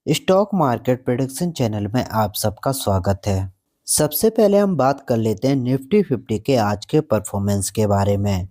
Stock market prediction channel में आप सबका स्वागत है। सबसे पहले हम बात कर लेते हैं निफ्टी 50 के आज के परफॉर्मेंस के बारे में।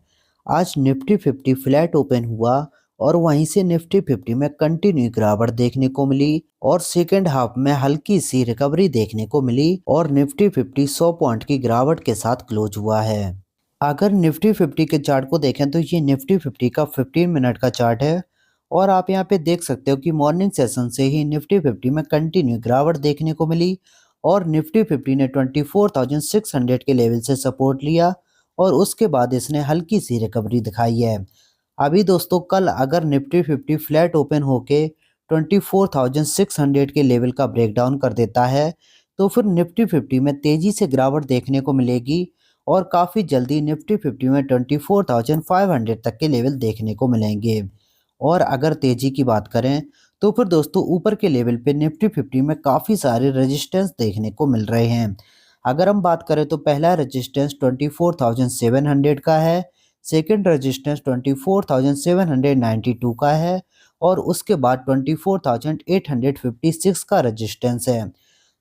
आज निफ्टी 50 फ्लैट ओपन हुआ और वहीं से निफ्टी 50 में कंटिन्यू गिरावट देखने को मिली और सेकेंड हाफ में हल्की सी रिकवरी देखने को मिली और निफ्टी 50 100 पॉइंट की गिरावट के साथ क्लोज हुआ है। अगर निफ्टी 50 के चार्ट को देखें तो ये निफ्टी 50 का 15 मिनट का चार्ट है और आप यहाँ पे देख सकते हो कि मॉर्निंग सेशन से ही निफ्टी 50 में कंटिन्यू गिरावट देखने को मिली और निफ्टी 50 ने 24,600 के लेवल से सपोर्ट लिया और उसके बाद इसने हल्की सी रिकवरी दिखाई है। अभी दोस्तों कल अगर निफ्टी 50 फ्लैट ओपन होके 24,600 के लेवल का ब्रेकडाउन कर देता है तो फिर निफ्टी 50 में तेजी से गिरावट देखने को मिलेगी और काफ़ी जल्दी निफ्टी 50 में 24,500 तक के लेवल देखने को मिलेंगे। और अगर तेजी की बात करें तो फिर दोस्तों ऊपर के लेवल पे निफ्टी 50 में काफ़ी सारे रेजिस्टेंस देखने को मिल रहे हैं। अगर हम बात करें तो पहला रेजिस्टेंस 24,700 का है, सेकंड रेजिस्टेंस 24,792 का है और उसके बाद 24,856 का रेजिस्टेंस है।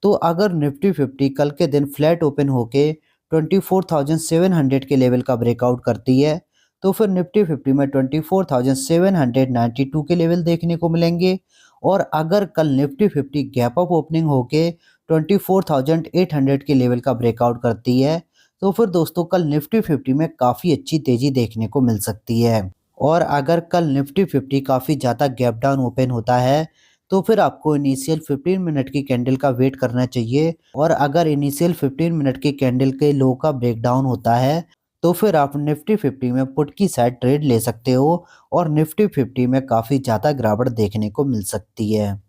तो अगर निफ्टी 50 कल के दिन फ्लैट ओपन होके 24,700 के लेवल का ब्रेकआउट करती है तो फिर निफ्टी 50 में 24,792 के लेवल देखने को मिलेंगे और अगर कल निफ्टी 50 गैप अप ओपनिंग होके 24,800 के लेवल का ब्रेकआउट करती है तो फिर दोस्तों कल निफ्टी 50 में काफ़ी अच्छी तेज़ी देखने को मिल सकती है। और अगर कल निफ्टी 50 काफ़ी ज़्यादा गैप डाउन ओपन होता है तो फिर आपको इनिशियल 15 मिनट की कैंडल का वेट करना चाहिए और अगर इनिशियल 15 मिनट की कैंडल के लो का ब्रेकडाउन होता है तो फिर आप निफ्टी 50 में पुट की साइड ट्रेड ले सकते हो और निफ्टी 50 में काफ़ी ज़्यादा गिरावट देखने को मिल सकती है।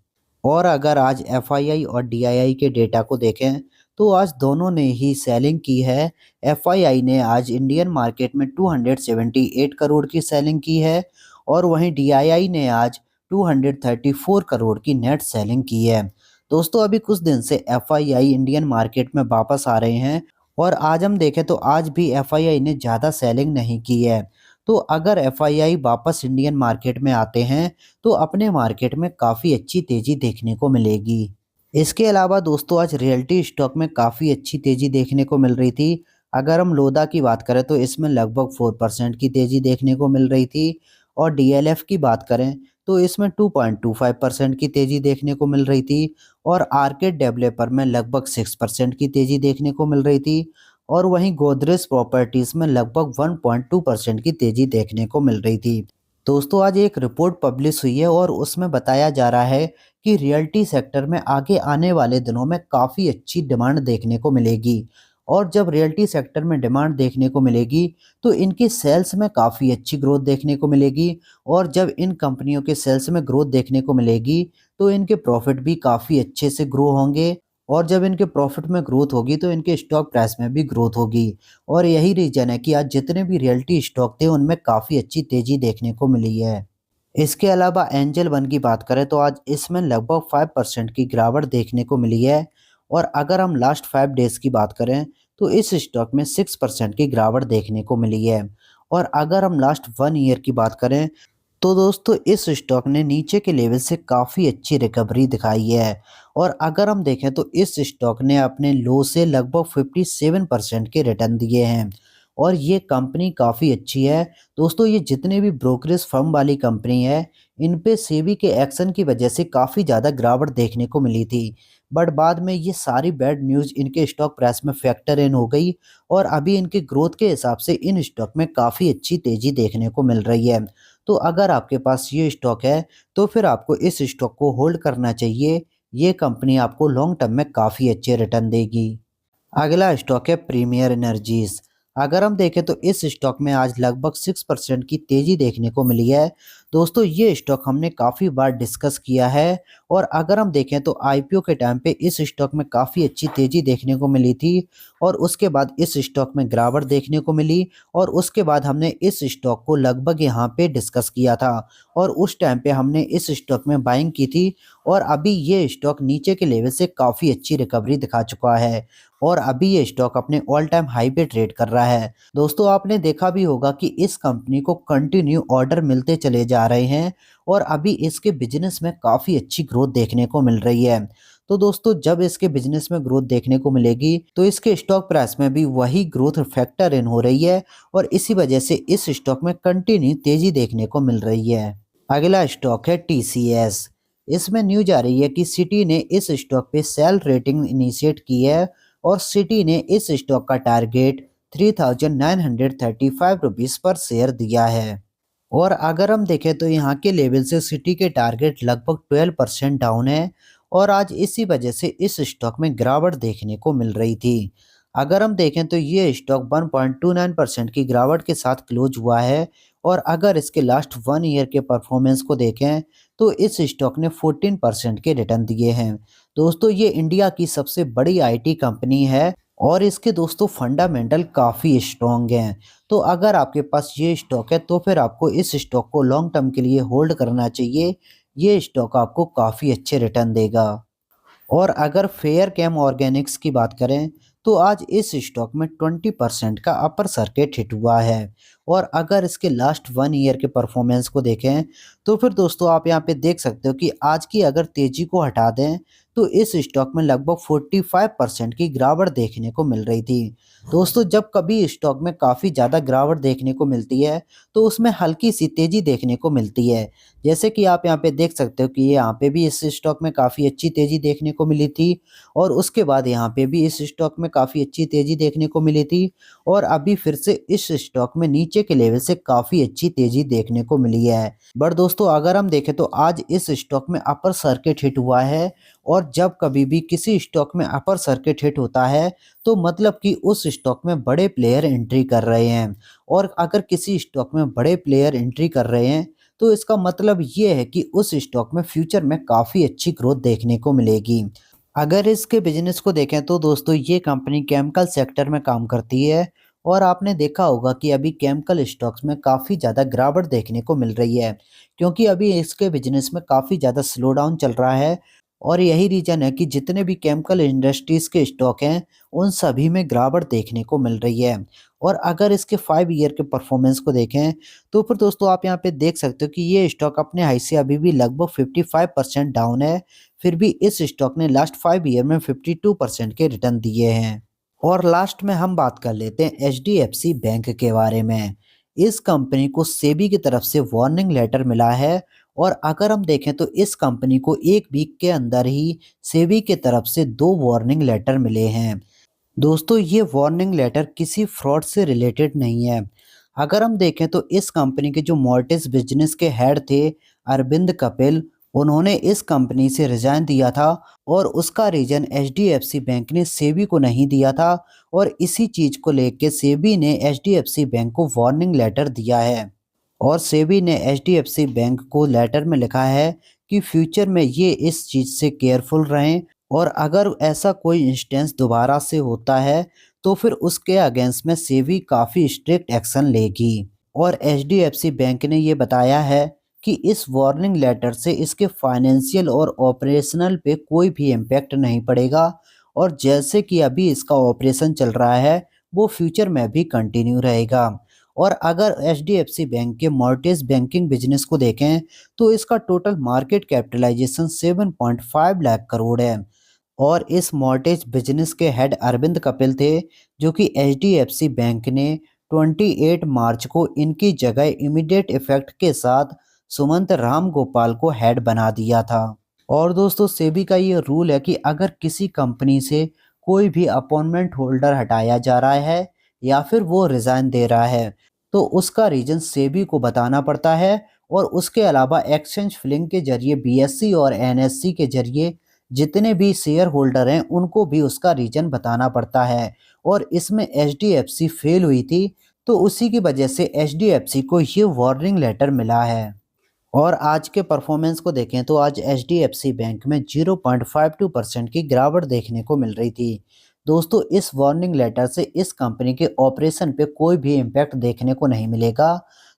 और अगर आज एफआईआई और डीआईआई के डेटा को देखें तो आज दोनों ने ही सेलिंग की है। एफआईआई ने आज इंडियन मार्केट में 278 करोड़ की सेलिंग की है और वहीं डीआईआई ने आज 234 करोड़ की नेट सेलिंग की है। दोस्तों अभी कुछ दिन से एफआईआई इंडियन मार्केट में वापस आ रहे हैं और आज हम देखें तो आज भी एफआईआई ने ज़्यादा सेलिंग नहीं की है। तो अगर एफआईआई वापस इंडियन मार्केट में आते हैं तो अपने मार्केट में काफ़ी अच्छी तेज़ी देखने को मिलेगी। इसके अलावा दोस्तों आज रियल्टी स्टॉक में काफ़ी अच्छी तेज़ी देखने को मिल रही थी। अगर हम लोधा की बात करें तो इसमें लगभग 4% की तेज़ी देखने को मिल रही थी और डीएलएफ की बात करें तो इसमें 2.25% की तेज़ी देखने को मिल रही थी और आर्केड डेवलपर में लगभग 6% की तेज़ी देखने को मिल रही थी और वहीं गोदरेज प्रॉपर्टीज़ में लगभग 1.2% की तेज़ी देखने को मिल रही थी। दोस्तों आज एक रिपोर्ट पब्लिश हुई है और उसमें बताया जा रहा है कि रियल्टी सेक्टर में आगे आने वाले दिनों में काफ़ी अच्छी डिमांड देखने को मिलेगी और जब रियल्टी सेक्टर में डिमांड देखने को मिलेगी तो इनकी सेल्स में काफ़ी अच्छी ग्रोथ देखने को मिलेगी और जब इन कंपनियों के सेल्स में ग्रोथ देखने को मिलेगी तो इनके प्रॉफिट भी काफ़ी अच्छे से ग्रो होंगे और जब इनके प्रॉफिट में ग्रोथ होगी तो इनके स्टॉक प्राइस में भी ग्रोथ होगी और यही रीजन है कि आज जितने भी रियल्टी स्टॉक थे उनमें काफ़ी अच्छी तेज़ी देखने को मिली है। इसके अलावा एंजल वन की बात करें तो आज इसमें लगभग 5% की गिरावट देखने को मिली है और अगर हम लास्ट 5 डेज की बात करें तो इस स्टॉक में 6% की गिरावट देखने को मिली है और अगर हम लास्ट 1 ईयर की बात करें तो दोस्तों इस स्टॉक ने नीचे के लेवल से काफ़ी अच्छी रिकवरी दिखाई है और अगर हम देखें तो इस स्टॉक ने अपने लो से लगभग 57% के रिटर्न दिए हैं और ये कंपनी काफ़ी अच्छी है। दोस्तों ये जितने भी ब्रोकरेज फर्म वाली कंपनी है इन पे सेबी के एक्शन की वजह से काफ़ी ज़्यादा गिरावट देखने को मिली थी बट बाद में ये सारी बैड न्यूज़ इनके स्टॉक प्राइस में फैक्टर इन हो गई और अभी इनके ग्रोथ के हिसाब से इन स्टॉक में काफ़ी अच्छी तेज़ी देखने को मिल रही है। तो अगर आपके पास ये स्टॉक है तो फिर आपको इस स्टॉक को होल्ड करना चाहिए। ये कंपनी आपको लॉन्ग टर्म में काफ़ी अच्छे रिटर्न देगी। अगला स्टॉक है प्रीमियर एनर्जीज। अगर हम देखें तो इस स्टॉक में आज लगभग 6% की तेज़ी देखने को मिली है। दोस्तों ये स्टॉक हमने काफ़ी बार डिस्कस किया है और अगर हम देखें तो आईपीओ के टाइम पे इस स्टॉक में काफ़ी अच्छी तेज़ी देखने को मिली थी और उसके बाद इस स्टॉक में गिरावट देखने को मिली और उसके बाद हमने इस स्टॉक को लगभग यहाँ पे डिस्कस किया था और उस टाइम पे हमने इस स्टॉक में बाइंग की थी और अभी ये स्टॉक नीचे के लेवल से काफ़ी अच्छी रिकवरी दिखा चुका है और अभी ये स्टॉक अपने ऑल टाइम हाई पे ट्रेड कर रहा है। दोस्तों आपने देखा भी होगा कि इस कंपनी को कंटिन्यू ऑर्डर मिलते चले जा आ रहे हैं और अभी इसके बिजनेस में काफ़ी अच्छी ग्रोथ देखने को मिल रही है। तो दोस्तों जब इसके बिजनेस में ग्रोथ देखने को मिलेगी तो इसके स्टॉक प्राइस में भी वही ग्रोथ फैक्टर इन हो रही है और इसी वजह से इस स्टॉक में कंटिन्यू तेजी देखने को मिल रही है। अगला स्टॉक है टीसीएस। इसमें न्यूज आ रही है कि सिटी ने इस स्टॉक पे सेल रेटिंग इनिशिएट की है और सिटी ने इस स्टॉक का टारगेट 3935 रुपीस पर शेयर दिया है। और अगर हम देखें तो यहाँ के लेवल से सिटी के टारगेट लगभग 12% डाउन है और आज इसी वजह से इस स्टॉक में गिरावट देखने को मिल रही थी। अगर हम देखें तो ये स्टॉक 1.29% की गिरावट के साथ क्लोज हुआ है और अगर इसके लास्ट 1 ईयर के परफॉर्मेंस को देखें तो इस स्टॉक ने 14% के रिटर्न दिए हैं। दोस्तों ये इंडिया की सबसे बड़ी आईटी कंपनी है और इसके दोस्तों फंडामेंटल काफ़ी स्ट्रॉन्ग हैं। तो अगर आपके पास ये स्टॉक है तो फिर आपको इस स्टॉक को लॉन्ग टर्म के लिए होल्ड करना चाहिए। ये स्टॉक आपको काफ़ी अच्छे रिटर्न देगा। और अगर फेयर कैम ऑर्गेनिक्स की बात करें तो आज इस स्टॉक में 20% का अपर सर्किट हिट हुआ है और अगर इसके लास्ट 1 ईयर के परफॉर्मेंस को देखें तो फिर दोस्तों आप यहाँ पे देख सकते हो कि आज की अगर तेजी को हटा दें तो इस स्टॉक में लगभग 45% की गिरावट देखने को मिल रही थी। दोस्तों जब कभी स्टॉक में काफ़ी ज़्यादा गिरावट देखने को मिलती है तो उसमें हल्की सी तेजी देखने को मिलती है। जैसे कि आप यहाँ पे देख सकते हो कि यहाँ पे भी इस स्टॉक में काफ़ी अच्छी तेजी देखने को मिली थी और उसके बाद यहाँ पे भी इस स्टॉक में काफ़ी अच्छी तेजी देखने को मिली थी और अभी फिर से इस स्टॉक में नीचे के लेवल से काफ़ी अच्छी तेजी देखने को मिली है। बट दोस्तों अगर हम देखें तो आज इस स्टॉक में अपर सर्किट हिट हुआ है और जब कभी भी किसी स्टॉक में अपर सर्किट हिट होता है तो मतलब कि उस स्टॉक में बड़े प्लेयर एंट्री कर रहे हैं और अगर किसी स्टॉक में बड़े प्लेयर एंट्री कर रहे हैं तो इसका मतलब ये है कि उस स्टॉक में फ्यूचर में काफ़ी अच्छी ग्रोथ देखने को मिलेगी। अगर इसके बिजनेस को देखें तो दोस्तों ये कंपनी केमिकल सेक्टर में काम करती है और आपने देखा होगा कि अभी केमिकल स्टॉक्स में काफ़ी ज़्यादा गिरावट देखने को मिल रही है क्योंकि अभी इसके बिजनेस में काफ़ी ज़्यादा स्लो डाउन चल रहा है और यही रीज़न है कि जितने भी केमिकल इंडस्ट्रीज़ के स्टॉक हैं उन सभी में गिरावट देखने को मिल रही है। और अगर इसके 5 ईयर के परफॉर्मेंस को देखें तो फिर दोस्तों आप यहाँ पे देख सकते हो कि ये स्टॉक अपने हाई से अभी भी लगभग 55% डाउन है, फिर भी इस स्टॉक ने लास्ट 5 ईयर में 52% के रिटर्न दिए हैं। और लास्ट में हम बात कर लेते हैं एचडीएफसी बैंक के बारे में। इस कंपनी को सेबी की तरफ से वार्निंग लेटर मिला है और अगर हम देखें तो इस कंपनी को 1 वीक के अंदर ही सेबी की तरफ से 2 वार्निंग लेटर मिले हैं। दोस्तों ये वार्निंग लेटर किसी फ्रॉड से रिलेटेड नहीं है। अगर हम देखें तो इस कंपनी के जो मॉर्टिस बिजनेस के हेड थे अरविंद कपिल, उन्होंने इस कंपनी से रिजाइन दिया था और उसका रीजन एचडीएफसी बैंक ने सेबी को नहीं दिया था और इसी चीज को लेकर सेबी ने एचडीएफसी बैंक को वार्निंग लेटर दिया है। और सेबी ने एचडीएफसी बैंक को लेटर में लिखा है कि फ्यूचर में ये इस चीज़ से केयरफुल रहें और अगर ऐसा कोई इंस्टेंस दोबारा से होता है तो फिर उसके अगेंस्ट में सेबी काफ़ी स्ट्रिक्ट एक्शन लेगी। और एचडीएफसी बैंक ने ये बताया है कि इस वार्निंग लेटर से इसके फाइनेंशियल और ऑपरेशनल पे कोई भी इम्पैक्ट नहीं पड़ेगा और जैसे कि अभी इसका ऑपरेशन चल रहा है वो फ्यूचर में भी कंटिन्यू रहेगा। और अगर एचडीएफसी बैंक के मॉर्गेज बैंकिंग बिजनेस को देखें तो इसका total market capitalisation 7.5 lakh crore है और इस मॉर्गेज बिजनेस के हेड अरविंद कपिल थे जो कि एचडीएफसी बैंक ने 28 मार्च को इनकी जगह इमीडिएट इफेक्ट के साथ सुमंत राम गोपाल को हेड बना दिया था। और दोस्तों सेबी का ये रूल है कि अगर किसी कंपनी से कोई भी अपॉइंटमेंट होल्डर हटाया जा रहा है या फिर वो रिजाइन दे रहा है तो उसका रीजन सेबी को बताना पड़ता है और उसके अलावा एक्सचेंज फिलिंग के जरिए बीएससी और एनएससी के जरिए जितने भी शेयर होल्डर हैं उनको भी उसका रीजन बताना पड़ता है। और इसमें एचडीएफसी फेल हुई थी तो उसी की वजह से एचडीएफसी को ये वार्निंग लेटर मिला है। और आज के परफॉर्मेंस को देखें तो आज एचडीएफसी बैंक में 0.52% की गिरावट देखने को मिल रही थी। दोस्तों इस वार्निंग लेटर से इस कंपनी के ऑपरेशन पे कोई भी इम्पैक्ट देखने को नहीं मिलेगा।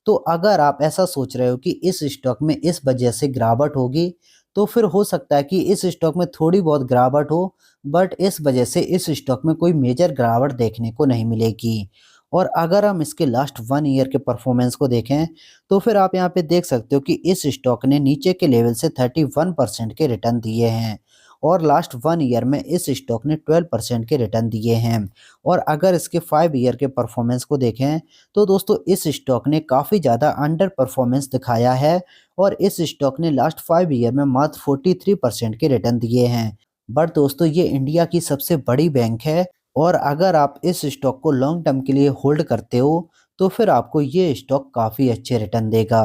तो अगर आप ऐसा सोच रहे हो कि इस स्टॉक में इस वजह से गिरावट होगी तो फिर हो सकता है कि इस स्टॉक में थोड़ी बहुत गिरावट हो बट इस वजह से इस स्टॉक में कोई मेजर गिरावट देखने को नहीं मिलेगी। और अगर हम इसके लास्ट 1 ईयर के परफॉर्मेंस को देखें तो फिर आप यहाँ पे देख सकते हो कि इस स्टॉक ने नीचे के लेवल से 31% के रिटर्न दिए हैं और लास्ट 1 ईयर में इस स्टॉक ने 12% के रिटर्न दिए हैं। और अगर इसके 5 ईयर के परफॉर्मेंस को देखें तो दोस्तों इस स्टॉक ने काफ़ी ज़्यादा अंडर परफॉर्मेंस दिखाया है और इस स्टॉक ने लास्ट 5 ईयर में मात्र 43% के रिटर्न दिए हैं। बट दोस्तों ये इंडिया की सबसे बड़ी बैंक है और अगर आप इस स्टॉक को लॉन्ग टर्म के लिए होल्ड करते हो तो फिर आपको ये स्टॉक काफ़ी अच्छे रिटर्न देगा।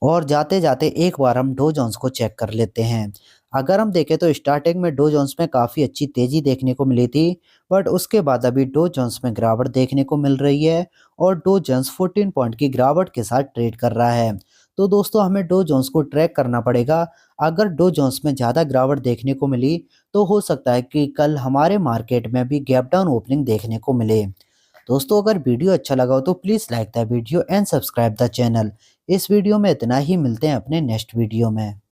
और जाते जाते एक बार हम डो जोन्स को चेक कर लेते हैं। अगर हम देखें तो स्टार्टिंग में डो जोन्स में काफ़ी अच्छी तेज़ी देखने को मिली थी बट उसके बाद अभी डो जोन्स में गिरावट देखने को मिल रही है और डो जोन्स 14 पॉइंट की गिरावट के साथ ट्रेड कर रहा है। तो दोस्तों हमें डो जोन्स को ट्रैक करना पड़ेगा। अगर डो जोन्स में ज़्यादा गिरावट देखने को मिली तो हो सकता है कि कल हमारे मार्केट में भी गैप डाउन ओपनिंग देखने को मिले। दोस्तों अगर वीडियो अच्छा लगा हो तो please like the video and subscribe the channel. इस वीडियो में इतना ही, मिलते हैं अपने नेक्स्ट वीडियो में।